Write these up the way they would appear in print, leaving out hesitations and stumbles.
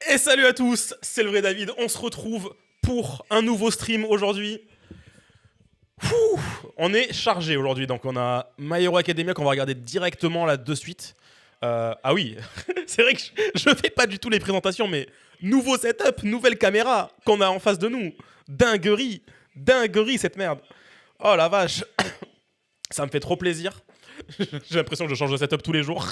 Et salut à tous, c'est le vrai David, on se retrouve pour un nouveau stream aujourd'hui. On est chargé aujourd'hui, donc on a My Hero Academia qu'on va regarder directement là de suite. Ah oui, c'est vrai que je fais pas du tout les présentations, mais nouveau setup, nouvelle caméra qu'on a en face de nous. Dinguerie, dinguerie cette merde. Oh la vache, ça me fait trop plaisir. J'ai l'impression que je change de setup tous les jours.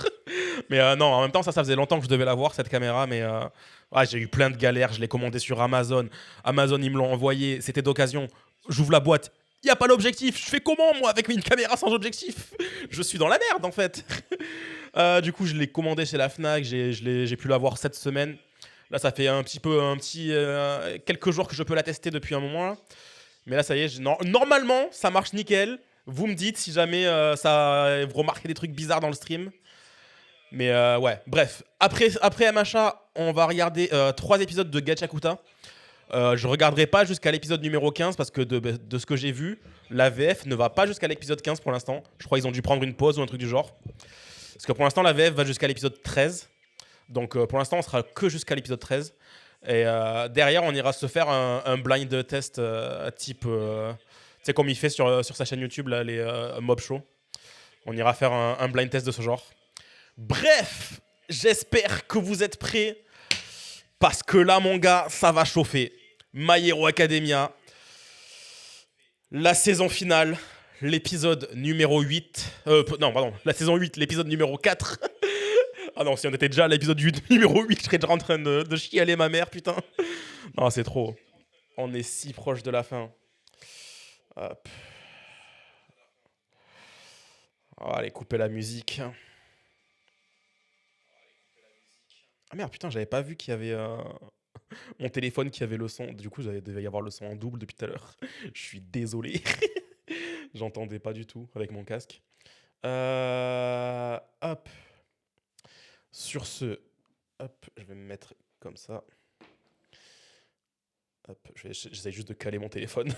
Mais non, en même temps, ça faisait longtemps que je devais l'avoir, cette caméra. Mais ouais, j'ai eu plein de galères. Je l'ai commandé sur Amazon. Amazon, ils me l'ont envoyé. C'était d'occasion. J'ouvre la boîte. Il n'y a pas l'objectif. Je fais comment, moi, avec une caméra sans objectif? Je suis dans la merde, en fait. Du coup, je l'ai commandé chez la Fnac. J'ai pu l'avoir cette semaine. Là, ça fait quelques jours que je peux la tester depuis un moment. Là. Mais là, ça y est. Normalement, ça marche nickel. Vous me dites si jamais vous remarquez des trucs bizarres dans le stream. Mais ouais, bref. Après MHA, on va regarder 3 épisodes de Gachakuta. Je regarderai pas jusqu'à l'épisode numéro 15 parce que de ce que j'ai vu, la VF ne va pas jusqu'à l'épisode 15 pour l'instant. Je crois qu'ils ont dû prendre une pause ou un truc du genre. Parce que pour l'instant, la VF va jusqu'à l'épisode 13. Donc pour l'instant, on sera que jusqu'à l'épisode 13. Et derrière, on ira se faire un blind test type... tu sais, comme il fait sur sa chaîne YouTube, là, les Mob Show. On ira faire un blind test de ce genre. Bref, j'espère que vous êtes prêts. Parce que là, mon gars, ça va chauffer. My Hero Academia. La saison finale. L'épisode numéro 8. Non, pardon. La saison 8, l'épisode numéro 4. Ah non, si on était déjà à l'épisode numéro 8, je serais déjà en train de chialer ma mère, putain. Non, c'est trop. On est si proche de la fin. Hop. Oh, allez, couper la musique. Ah merde, putain, j'avais pas vu qu'il y avait mon téléphone qui avait le son. Du coup, il devait y avoir le son en double depuis tout à l'heure. Je suis désolé. J'entendais pas du tout avec mon casque. Hop. Sur ce, hop, je vais me mettre comme ça. Hop, j'essaie juste de caler mon téléphone.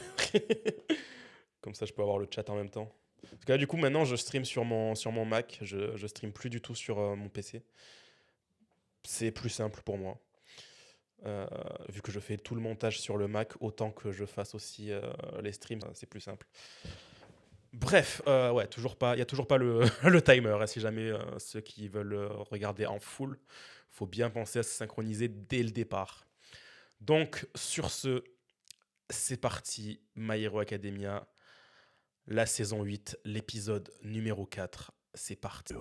Comme ça, je peux avoir le chat en même temps. Parce que là, du coup, maintenant, je stream sur mon Mac. Je stream plus du tout sur mon PC. C'est plus simple pour moi. Vu que je fais tout le montage sur le Mac, autant que je fasse aussi les streams, c'est plus simple. Bref, ouais, il n'y a toujours pas le, le timer. Hein, si jamais ceux qui veulent regarder en full, faut bien penser à se synchroniser dès le départ. Donc, sur ce, c'est parti, My Hero Academia, la saison 8, l'épisode numéro 4, c'est parti.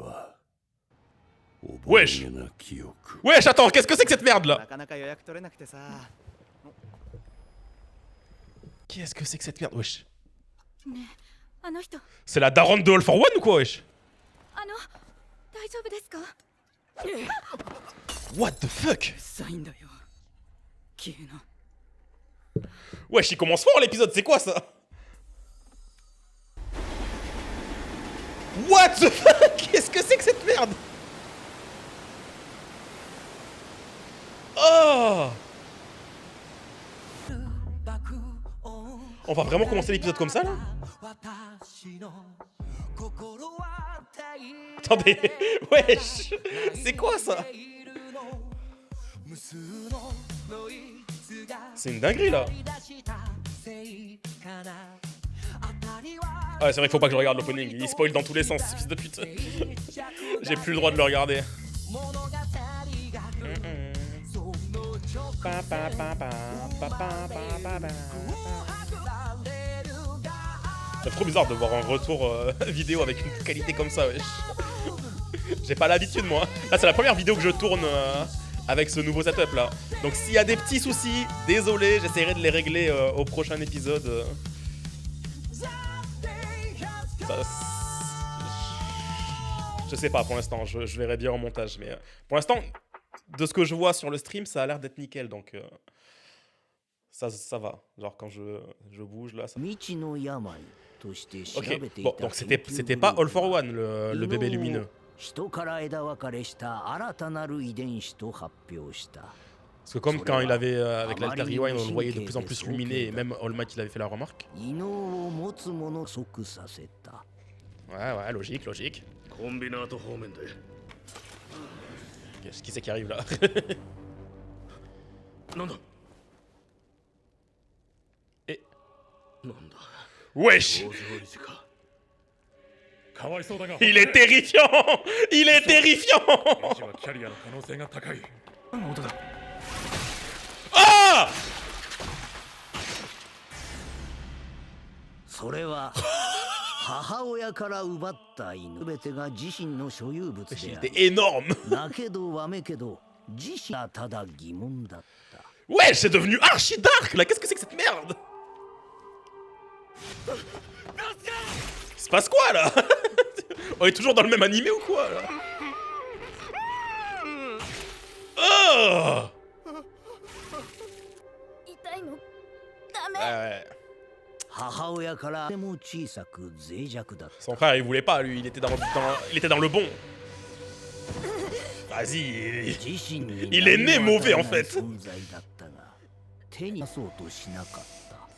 Wesh! Wesh, attends, qu'est-ce que c'est que cette merde là? Qu'est-ce que c'est que cette merde? Wesh. C'est la daronne de All for One ou quoi, wesh? What the fuck? Wesh, il commence fort l'épisode, c'est quoi ça? What the fuck? Qu'est-ce que c'est que cette merde? Oh! On va vraiment commencer l'épisode comme ça là? Attendez, wesh! C'est quoi ça? C'est une dinguerie là! Ah, c'est vrai qu'il faut pas que je regarde l'opening, il spoil dans tous les sens, ce fils de pute. J'ai plus le droit de le regarder. C'est trop bizarre de voir un retour vidéo avec une qualité comme ça, wesh. J'ai pas l'habitude, moi. Là, c'est la première vidéo que je tourne avec ce nouveau setup là. Donc, s'il y a des petits soucis, désolé, j'essaierai de les régler au prochain épisode. Je sais pas pour l'instant, je verrai bien en montage. Mais pour l'instant, de ce que je vois sur le stream, ça a l'air d'être nickel. Donc, ça va. Genre, quand je bouge là, ça. Ok, bon, donc c'était pas All for One, le bébé lumineux. Parce que comme quand il avait, avec l'Alter Rewind, on le voyait de plus en plus luminé, et même All Might, il avait fait la remarque. Ouais, logique. Qu'est-ce qui c'est qui arrive là? Et... Wesh. Il est terrifiant. Il est terrifiant. Ah. それは母親から奪った犬全てが自身の所有物 Il である était énorme. だけどわめけど自身はただ疑問だった Ouais, c'est devenu archi dark là. Qu'est-ce que c'est que cette merde? Il se passe quoi là? On est toujours dans le même animé ou quoi là? Oh! 痛いのダメ Ouais. 母親からとても小さく脆弱だった Son frère il voulait pas lui, il était dans le bon. Vas-y. 自身に Il est né 何も与 mauvais え en ない fait. 存在だったが手に出そうとしなかっ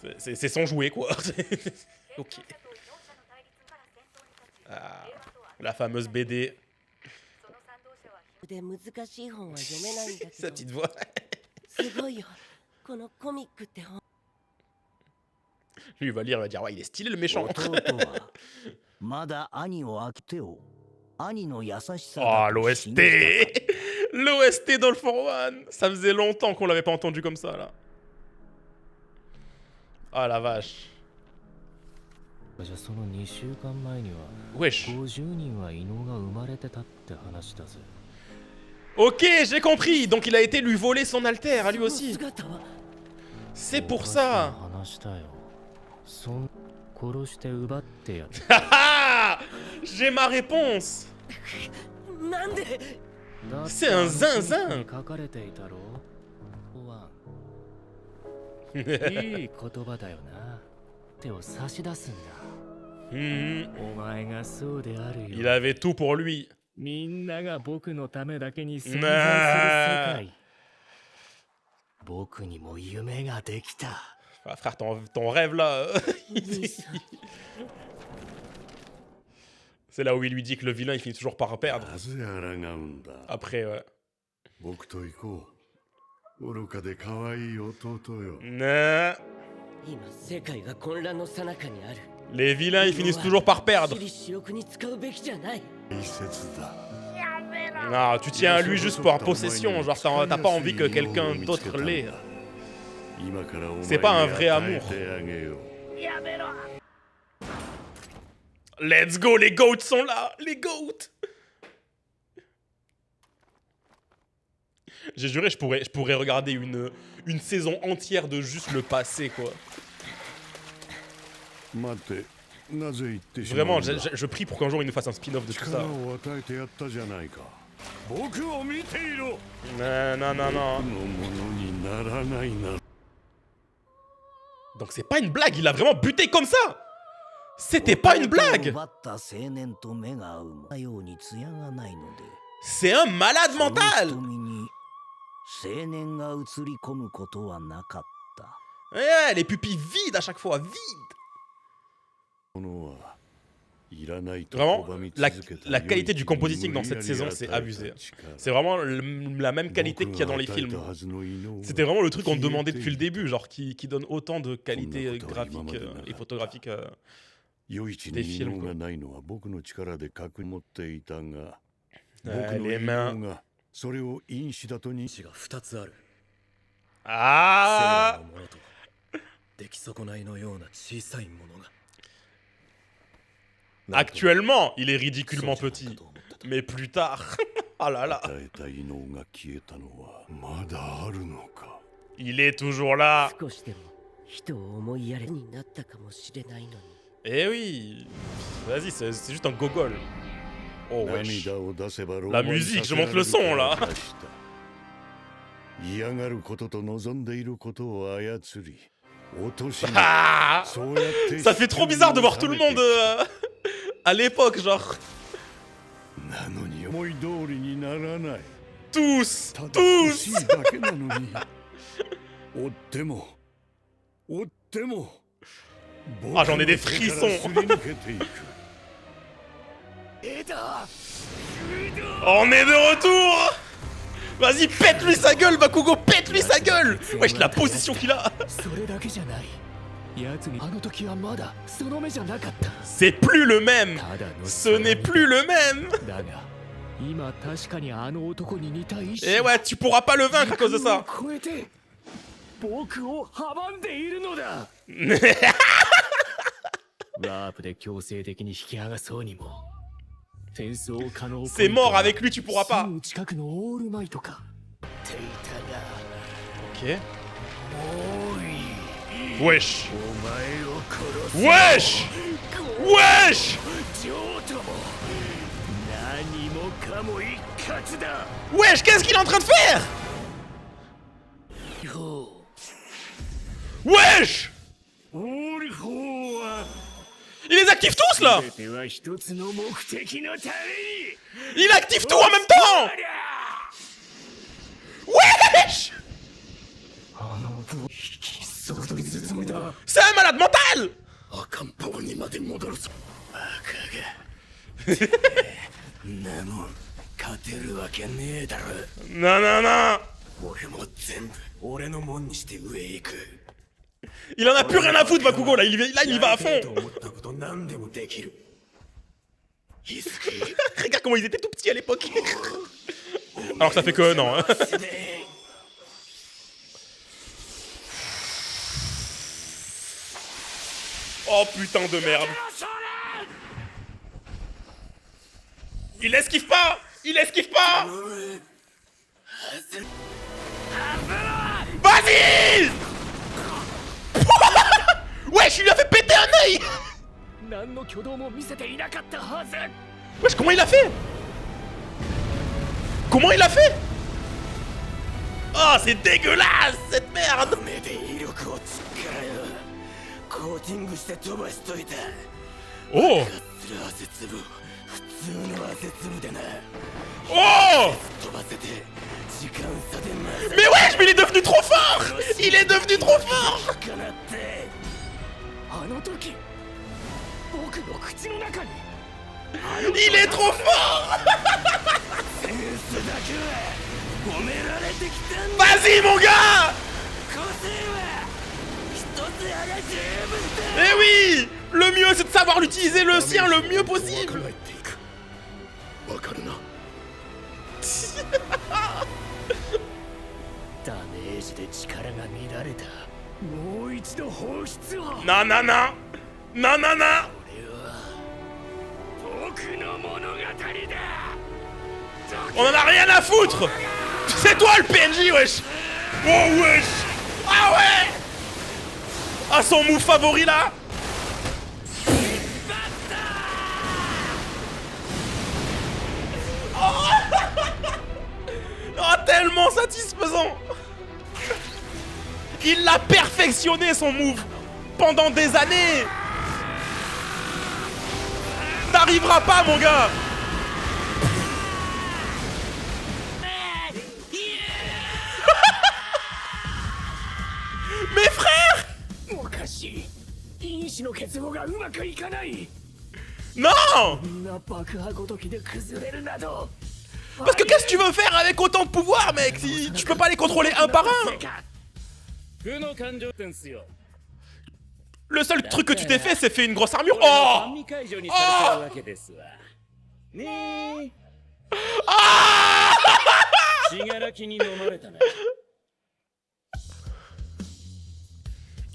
た C'est son jouet quoi. Ok. Ah, la fameuse BD. で難しい本は読めないんだけ Sa ど petite voix. すごいよこのコミックって本 Lui il va lire, il va dire ouais il est stylé le méchant. 弟はまだ兄を飽きてを兄の優しさ Oh だと信じ l'OST. たかった L'OST d'All for One. Ça faisait longtemps qu'on l'avait pas entendu comme ça là. Ah la vache. じゃあその2週間前には Wesh. 50人は異能が生まれてたって話だぜ。 Ok, j'ai compris. Donc il a été lui voler son alter à lui aussi. 姿は C'est pour ça. 話したよ。そん殺して奪ってやる。 Haha. J'ai ma réponse. なんで C'est un zinzin. 書かれていたろ。いい言葉だよな。手を差し出すんだ。 Mhm. お前がそうであるよ。 Il avait tout pour lui. みんなが僕のためだけに存在する世なあ界。僕にも夢ができた。 Ah, frère, ton rêve là. 兄さん C'est là où il lui dit que le vilain il finit toujours par perdre. なぜ抗うんだ Après, ouais. 僕と行こう愚かで可愛い弟よ Nah. 今世界が混乱の最中にある Les vilains ils finissent toujours par perdre. 私利私欲に使うべきじゃない 一節だ Non, tu tiens à lui juste pour possession. Genre, t'as pas envie que quelqu'un d'autre l'ait. 今からお前に C'est pas un vrai amour. 与えてあげよう Let's go, les goats sont là. Les goats. J'ai juré, je pourrais regarder une saison entière de juste le passé, quoi. 待ってなぜ言ってしまう Vraiment, んだ je prie pour qu'un jour il nous fasse un spin-off de tout 力 ça. を与えてやったじゃないか僕を見ていろ Non, non, non, の non. ものにならないな Donc c'est pas une blague, il l'a vraiment buté comme ça. C'était pas une 弟を blague. 奪った青年と目が合うもように艶がないので C'est un malade その mental. 瞳に青年が映り込むことはなかった Ouais, les pupilles vides à chaque fois, vides. ものはいらないと Vraiment, 拒み la 続けた la qualité du 良い compositing dans 無理 cette やり saison, 与え c'est た abusé. 力 C'est vraiment la même qualité qu'il y a dans les 僕が与え films. たはずの異能は C'était vraiment le truc qu'on 消えている demandait depuis le début, genre qui donne autant de qualité Comme notre graphique Imam et photographique. 余市des に異 films, 能 quoi. がないのは僕の力で確認持っていたが僕 Ouais, の les 異 mains. 能がそれを因子だと認識が2つある。 Ah. 聖なるものと出来損ないのような小さいものが。 Actuellement, il est ridiculement そうじゃない petit. かと思ってた。 Mais plus tard. Oh là là. 与えた異能が消えたのはまだあるのか Il est toujours là. 少しでも人を思いやれになったかもしれないのに Eh oui. Vas-y, c'est juste un gogol. Oh wesh. 涙を出せば La musique, je monte le son, là. 嫌がることと望んでいることを操り落とし Ah. そうやって Ça fait trop bizarre de voir tout le monde à l'époque, genre. なのに思い通りにならない Tous. ただ欲し Tous. いだけなのに追っても追っても Ah, j'en ai des frissons. 僕の手からすり抜けていく On est de retour. Vas-y, pète-lui sa gueule, Bakugo, pète-lui sa gueule. Wesh, la position qu'il a. それだけじゃない奴にあの時はまだその目じゃなかった C'est plus le même. ただの Ce n'est plus le même. だが今確かにあの男に似た意志 Et ouais, tu pourras pas le vaincre à cause de ça. 超えて僕を阻んでいるのだワープで強制的に引き剥がそうにも転送可能 C'est mort, avec lui tu pourras pas. すぐ近くのオールマイトかっていたが Ok. おい Wesh. お前を殺す Wesh. Wesh. ジョーとも何もかも一括だ Wesh, qu'est-ce qu'il est en train de faire? よ Wesh. オール法は Il les active tous là. 全ては一つの目的のために Il active tout en même temps. Wesh. あの男引きそどり進めだ C'est un malade mental. 赤ん坊にまで戻るぞ。バカがなもん勝てるわけねえだろ Non, non, non. 俺も全部俺のもんにして上へ行く Il en a plus rien à foutre, Bakugo là. Il y va à fond. と思ったこと何でもできるイズキ Regarde comment ils étaient tout petits à l'époque. Alors que ça fait que un an. Hein. Oh putain de merde. Il esquive pas. Il esquive pas. Vas-y. Wesh, il lui a fait péter un œil. 何の挙動も見せていなかったはず Wesh, comment il a fait? Comment il a fait? Oh, c'est dégueulasse cette merde. 目で威力をつっからよコーティングして飛ばしといた Oh. する汗粒普通の汗粒でな Oh. 飛ばせて時間差で混ぜ Mais wesh, mais il est devenu trop fort. Il est devenu trop fort. かなってあの時僕の口の中に Il est trop fort. センスだけは褒められてきたんだ Vas-y mon gars. 個性は一つやら十分だ Eh oui. Le mieux c'est de savoir l'utiliser le sien le mieux possible. 考えていく。わかるな。ダメージで力が乱れたもう一度放出を Non, non, non. Non, non, non. 僕の物語だ On en a rien à foutre. C'est toi le PNJ, wesh. Oh wesh. Ah ouais. Ah, son move favori là. Oh, tellement satisfaisant. Il l'a perfectionné son move pendant des années. T'arriveras pas mon gars. Mes frères. おかしい因子の結合がうまくいかない Non. こんな爆破ごときで崩れるなど Parce que qu'est-ce que tu veux faire avec autant de pouvoir, mec? Si tu peux pas les contrôler un par un. 負の感情ですよ Le seul truc que tu t'es fait, c'est fait une grosse armure. Oh. 神会場にされちゃうわけですわね Ah. え死柄木に飲まれたな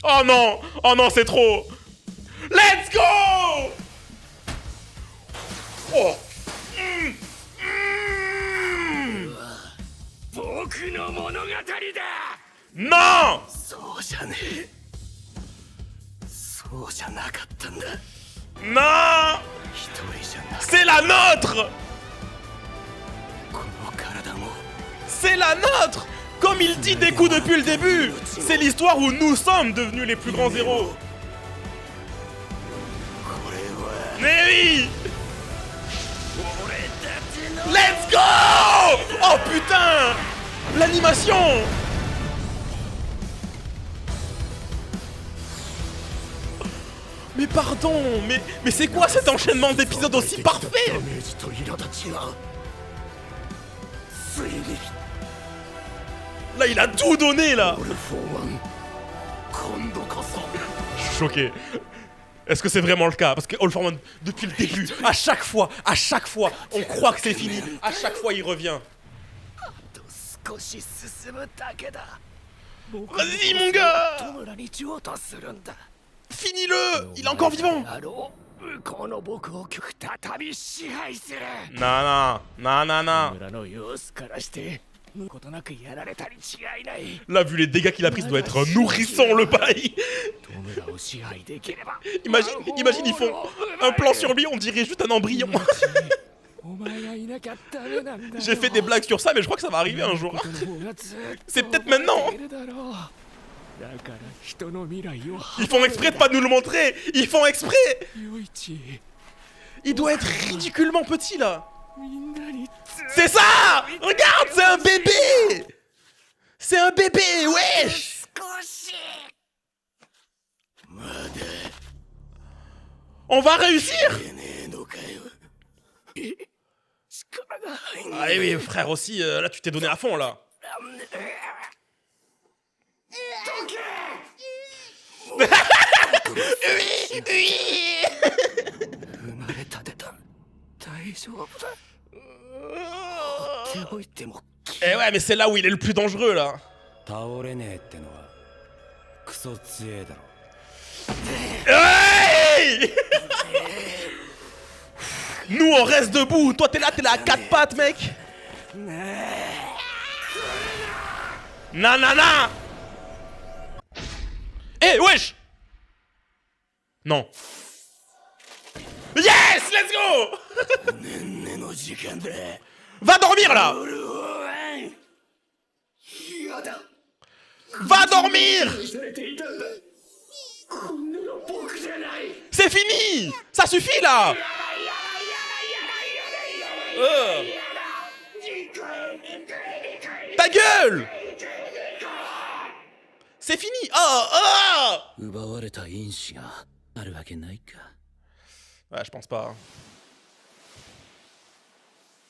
Oh non. Oh non, c'est trop. Let's go. Oh. 僕の物語だ Non. そうじゃねえそうじゃなかったんだ Non. 一人じゃなく C'est la nôtre. この体も C'est la nôtre. Comme il dit Deku depuis le début, c'est l'histoire où nous sommes devenus les plus grands héros. これは Mais oui. 俺たちの Let's go. Oh putain. L'animation. Mais pardon, mais c'est quoi cet enchaînement d'épisodes aussi parfait? ダメージと苛立ちがついに Là, il a tout donné, là. オルフォーワン今度こそ Je suis choqué. Est-ce que c'est vraiment le cas? Parce que All for One, depuis le début, à chaque fois, on croit que c'est fini. À chaque fois, il revient. 少し進むだけだ Vas-y, mon gars. 弔に譲渡するんだ Finis-le. Il est encore vivant. あろう向こうの僕を再び支配する Non, non. 村の様子からして無ことなくやられたに違いない Là, vu les dégâts qu'il a pris, ça doit être nourrissant, le bail. 戸村を支配できれば Imagine, ils font un plan sur lui, on dirait juste un embryon. お前がいなきゃダメなんだ J'ai fait des blagues sur ça, mais je crois que ça va arriver un jour. ことの方がずっと C'est peut-être maintenant. いるだろうだから人の未来を Ils font exprès de pas nous le montrer. Ils font exprès. 良一 Il doit être ridiculement petit, là. みんなに C'est ça. Regarde, c'est un bébé. C'est un bébé, wesh. 少し On va réussir. ねえのかよ力が入ん Ah oui, frère, aussi, là, tu t'es donné à fond, là. Oui. 生まれたてだ大丈夫だ手おいても Eh ouais, mais c'est là où il est le plus dangereux, là. 倒れねえってのはクソ強えだろ Hey. Nous, on reste debout. Toi, t'es là à quatre pattes, mec. Nanana. Eh, wesh. Non. Yes, let's go. ねの時間だ Va dormir, là. 嫌だ Va dormir. されていたんだこんなの僕じゃない C'est fini. Ça suffit, là. Ta gueule. C'est fini. Oh. 奪われた因子があるわけないか Ouais, je pense pas. Hein.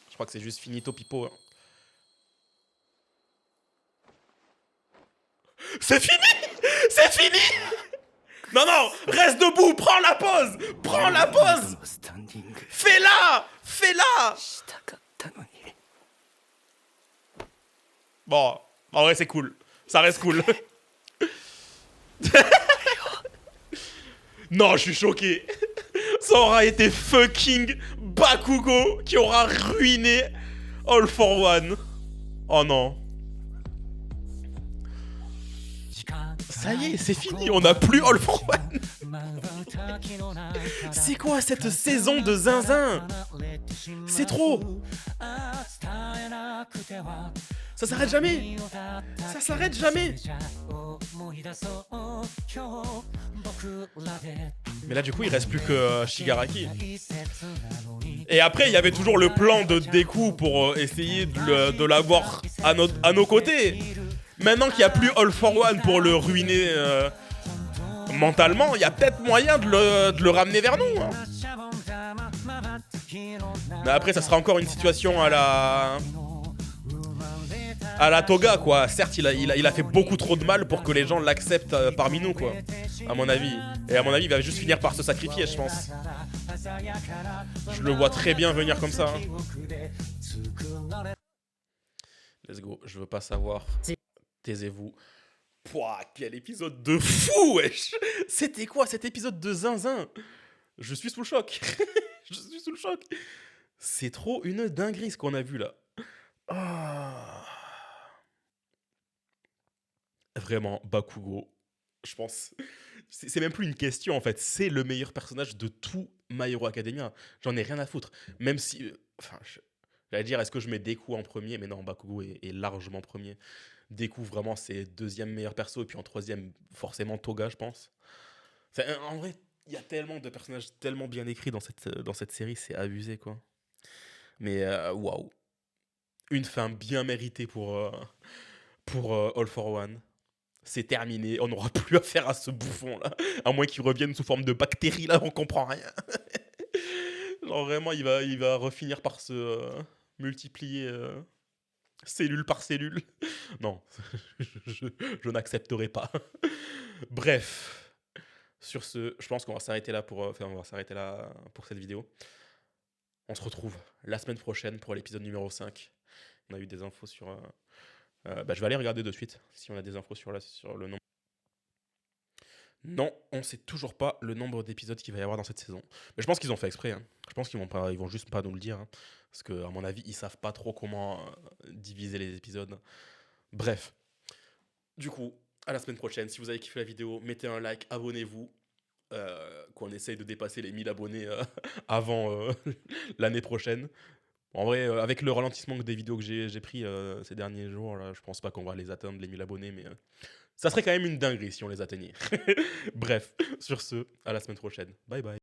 Je crois que c'est juste finito pipo. Hein. C'est fini. C'est fini. Non, non, reste debout, prends la pause. Prends la pause. スタンディング Fais-la. Fais-la. したかったのに Bon, en vrai, c'est cool. Ça reste cool. Non, je suis choqué. Ça aura été fucking Bakugo qui aura ruiné All for One. Oh non. Ça y est, c'est fini, on n'a plus All for One. C'est quoi cette saison de zinzin? C'est trop. Ça s'arrête jamais. Ça s'arrête jamais. Mais là, du coup, il reste plus que Shigaraki. Et après, il y avait toujours le plan de Deku pour essayer de l'avoir à nos côtés. Maintenant qu'il n'y a plus All for One pour le ruiner mentalement, il y a peut-être moyen de le ramener vers nous. Hein. Mais après, ça sera encore une situation à la Toga, quoi. Certes, il a fait beaucoup trop de mal pour que les gens l'acceptent parmi nous, quoi. À mon avis. Et à mon avis, il va juste finir par se sacrifier, je pense. Je le vois très bien venir comme ça. Hein. Let's go. Je veux pas savoir. Taisez-vous. Pouah, quel épisode de fou, wesh. C'était quoi cet épisode de zinzin? Je suis sous le choc. Je suis sous le choc. C'est trop une dinguerie ce qu'on a vu là. Ah. Vraiment, Bakugo, je pense. C'est même plus une question en fait. C'est le meilleur personnage de tout My Hero Academia. J'en ai rien à foutre. Même si. Enfin, j'allais dire, est-ce que je mets Deku en premier? Mais non, Bakugo est largement premier. Deku, vraiment, c'est deuxième meilleur perso. Et puis en troisième, forcément, Toga, je pense. Enfin, en vrai, il y a tellement de personnages tellement bien écrits dans cette série. C'est abusé, quoi. Mais waouh. Une fin bien méritée pour All for One. C'est terminé. On n'aura plus affaire à ce bouffon, là. À moins qu'il revienne sous forme de bactéries, là, on comprend rien. Genre, vraiment, il va refinir par se multiplier cellule par cellule. Non, je n'accepterai pas. Bref, sur ce, je pense qu'on va s'arrêter là on va s'arrêter là pour cette vidéo. On se retrouve la semaine prochaine pour l'épisode numéro 5. On a eu des infos sur... je vais aller regarder de suite si on a des infos sur le nombre. Non, on sait toujours pas le nombre d'épisodes qu'il va y avoir dans cette saison. Mais je pense qu'ils ont fait exprès. Hein. Je pense qu'ils vont juste pas nous le dire. Hein. Parce qu'à mon avis, ils savent pas trop comment diviser les épisodes. Bref. Du coup, à la semaine prochaine. Si vous avez kiffé la vidéo, mettez un like, abonnez-vous. Qu'on essaye de dépasser les 1000 abonnés avant l'année prochaine. En vrai, avec le ralentissement des vidéos que j'ai pris ces derniers jours, là, je pense pas qu'on va les atteindre, les 1000 abonnés, mais ça serait quand même une dinguerie si on les atteignait. Bref, sur ce, à la semaine prochaine. Bye bye.